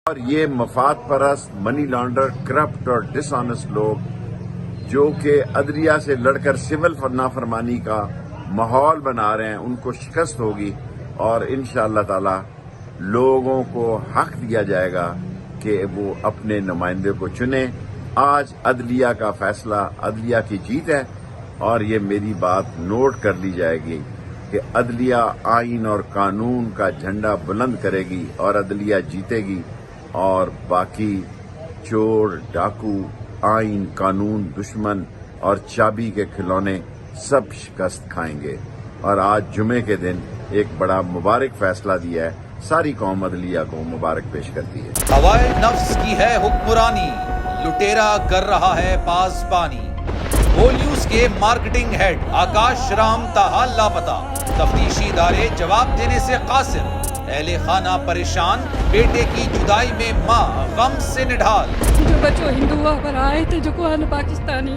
اور یہ مفاد پرست، منی لانڈر، کرپٹ اور ڈس آنےسٹ لوگ جو کہ عدلیہ سے لڑ کر سول نافرمانی کا ماحول بنا رہے ہیں، ان کو شکست ہوگی اور انشاءاللہ تعالی لوگوں کو حق دیا جائے گا کہ وہ اپنے نمائندے کو چنیں۔ آج عدلیہ کا فیصلہ، عدلیہ کی جیت ہے اور یہ میری بات نوٹ کر لی جائے گی کہ عدلیہ آئین اور قانون کا جھنڈا بلند کرے گی اور عدلیہ جیتے گی اور باقی چور، ڈاکو، آئین، قانون، دشمن اور چابی کے کھلونے سب شکست کھائیں گے۔ اور آج جمعے کے دن ایک بڑا مبارک فیصلہ دیا ہے، ساری قوم عدلیہ کو مبارک پیش کرتی ہے۔ ہوائے نفس کی ہے حکمرانی، لٹیرا کر رہا ہے پاسبانی۔ گول نیوز کے مارکیٹنگ ہیڈ آکاش رام تاحال لاپتہ، تفتیشی ادارے جواب دینے سے قاصر، اہل خانہ پریشان، بیٹے کی جدائی میں ماں غم سے نڈھال۔ جو بچو ہندو پر آئے تھے جو کو پاکستانی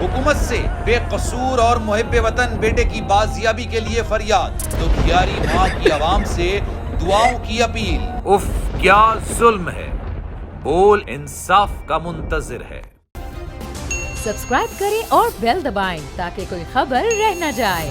حکومت سے بے قصور اور محب وطن بیٹے کی بازیابی کے لیے فریاد، تو گھیاری ماں کی عوام سے دعاؤں کی اپیل۔ اف کیا ظلم ہے، بول انصاف کا منتظر ہے۔ سبسکرائب کریں اور بیل دبائیں تاکہ کوئی خبر رہ نہ جائے۔